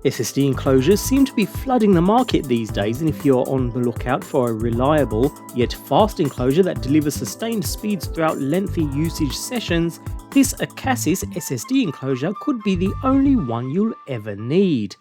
SSD enclosures seem to be flooding the market these days, and if you're on the lookout for a reliable yet fast enclosure that delivers sustained speeds throughout lengthy usage sessions, this Acasis SSD enclosure could be the only one you'll ever need.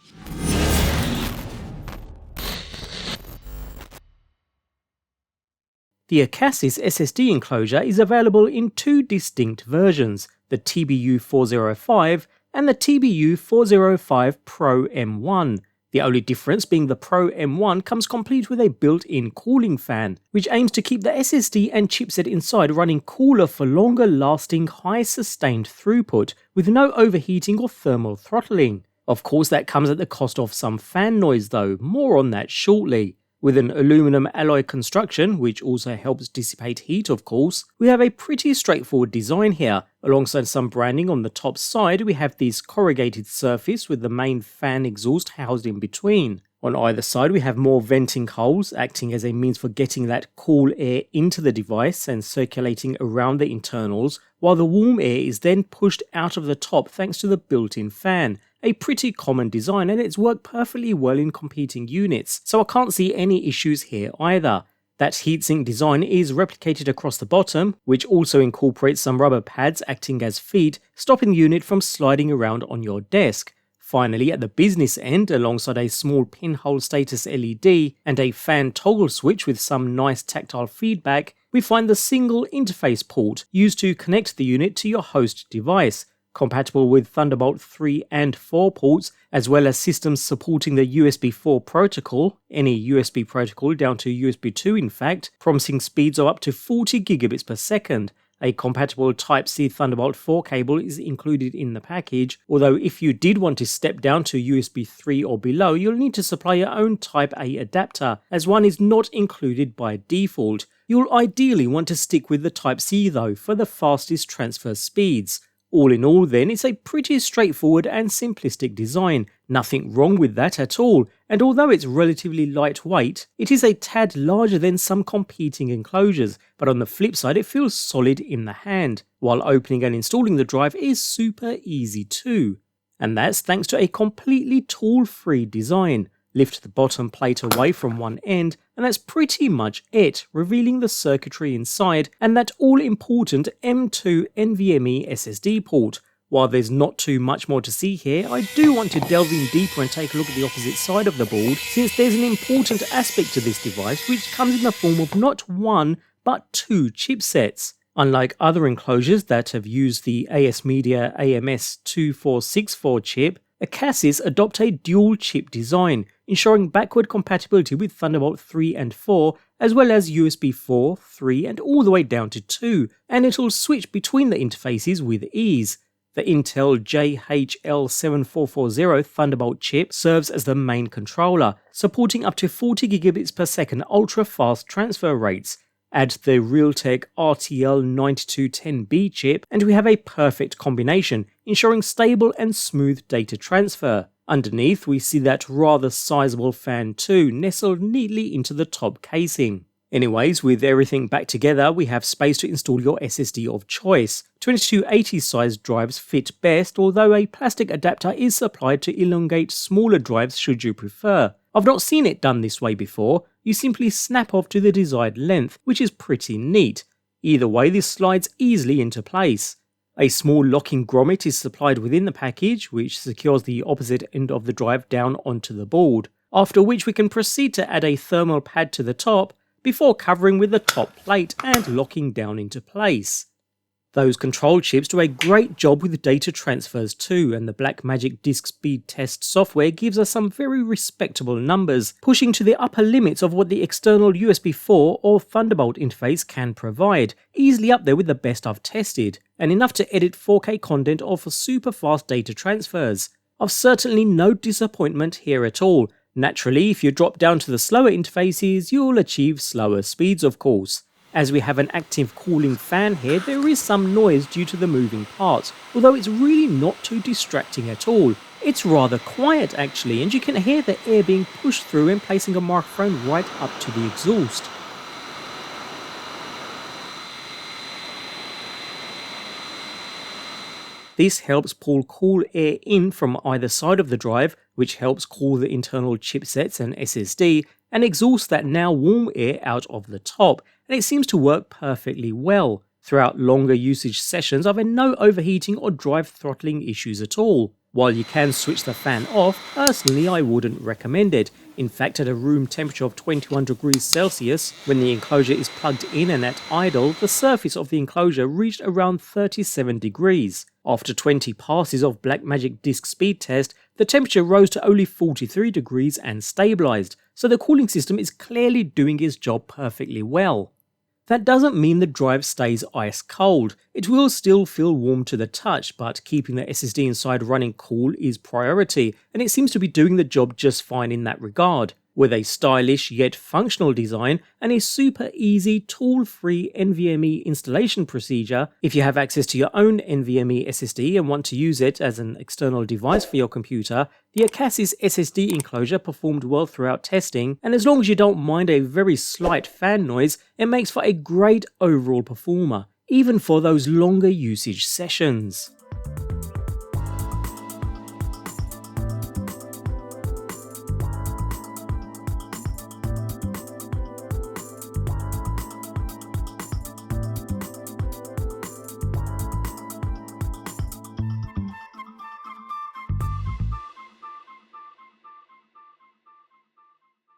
The Acasis SSD enclosure is available in two distinct versions, the TBU405 and the TBU405ProM1. The only difference being the Pro M1 comes complete with a built-in cooling fan, which aims to keep the SSD and chipset inside running cooler for longer lasting high sustained throughput, with no overheating or thermal throttling. Of course that comes at the cost of some fan noise though, more on that shortly. With an aluminum alloy construction, which also helps dissipate heat of course, we have a pretty straightforward design here. Alongside some branding on the top side, we have this corrugated surface with the main fan exhaust housed in between. On either side we have more venting holes, acting as a means for getting that cool air into the device and circulating around the internals, while the warm air is then pushed out of the top thanks to the built-in fan. A pretty common design, and it's worked perfectly well in competing units, so I can't see any issues here either. That heatsink design is replicated across the bottom, which also incorporates some rubber pads acting as feet, stopping the unit from sliding around on your desk. Finally, at the business end, alongside a small pinhole status LED and a fan toggle switch with some nice tactile feedback, we find the single interface port used to connect the unit to your host device. Compatible with Thunderbolt 3 and 4 ports, as well as systems supporting the USB 4 protocol, any USB protocol down to USB 2 in fact, promising speeds of up to 40 gigabits per second. A compatible Type-C Thunderbolt 4 cable is included in the package, although if you did want to step down to USB 3 or below, you'll need to supply your own Type-A adapter, as one is not included by default. You'll ideally want to stick with the Type-C though for the fastest transfer speeds. All in all then, it's a pretty straightforward and simplistic design, nothing wrong with that at all, and although it's relatively lightweight, it is a tad larger than some competing enclosures, but on the flip side it feels solid in the hand, while opening and installing the drive is super easy too. And that's thanks to a completely tool-free design. Lift the bottom plate away from one end, and that's pretty much it, revealing the circuitry inside and that all-important M2 NVMe SSD port. While there's not too much more to see here, I do want to delve in deeper and take a look at the opposite side of the board, since there's an important aspect to this device which comes in the form of not one, but two chipsets. Unlike other enclosures that have used the AS Media AMS2464 chip, Acasis adopt a dual chip design, ensuring backward compatibility with Thunderbolt 3 and 4, as well as USB 4, 3 and all the way down to 2, and it'll switch between the interfaces with ease. The Intel JHL7440 Thunderbolt chip serves as the main controller, supporting up to 40 gigabits per second ultra-fast transfer rates. Add the Realtek RTL9210B chip and we have a perfect combination, ensuring stable and smooth data transfer. Underneath we see that rather sizable fan too, nestled neatly into the top casing. Anyways, with everything back together, we have space to install your SSD of choice. 2280 size drives fit best, although a plastic adapter is supplied to elongate smaller drives should you prefer. I've not seen it done this way before. You simply snap off to the desired length, which is pretty neat. Either way, this slides easily into place. A small locking grommet is supplied within the package, which secures the opposite end of the drive down onto the board, after which we can proceed to add a thermal pad to the top, before covering with the top plate and locking down into place. Those control chips do a great job with data transfers too, and the Blackmagic Disk Speed Test software gives us some very respectable numbers, pushing to the upper limits of what the external USB 4 or Thunderbolt interface can provide, easily up there with the best I've tested, and enough to edit 4K content or for super fast data transfers. I've certainly no disappointment here at all. Naturally, if you drop down to the slower interfaces, you'll achieve slower speeds of course. As we have an active cooling fan here, there is some noise due to the moving parts, although it's really not too distracting at all. It's rather quiet actually, and you can hear the air being pushed through and placing a microphone right up to the exhaust. This helps pull cool air in from either side of the drive, which helps cool the internal chipsets and SSD, and exhausts that now warm air out of the top, and it seems to work perfectly well. Throughout longer usage sessions, I've had no overheating or drive throttling issues at all. While you can switch the fan off, personally I wouldn't recommend it. In fact, at a room temperature of 21 degrees Celsius, when the enclosure is plugged in and at idle, the surface of the enclosure reached around 37 degrees. After 20 passes of Blackmagic disk speed test, the temperature rose to only 43 degrees and stabilized, so the cooling system is clearly doing its job perfectly well. That doesn't mean the drive stays ice cold. It will still feel warm to the touch, but keeping the SSD inside running cool is priority, and it seems to be doing the job just fine in that regard. With a stylish yet functional design and a super easy tool-free NVMe installation procedure, if you have access to your own NVMe SSD and want to use it as an external device for your computer, the Acasis SSD enclosure performed well throughout testing, and as long as you don't mind a very slight fan noise, it makes for a great overall performer, even for those longer usage sessions.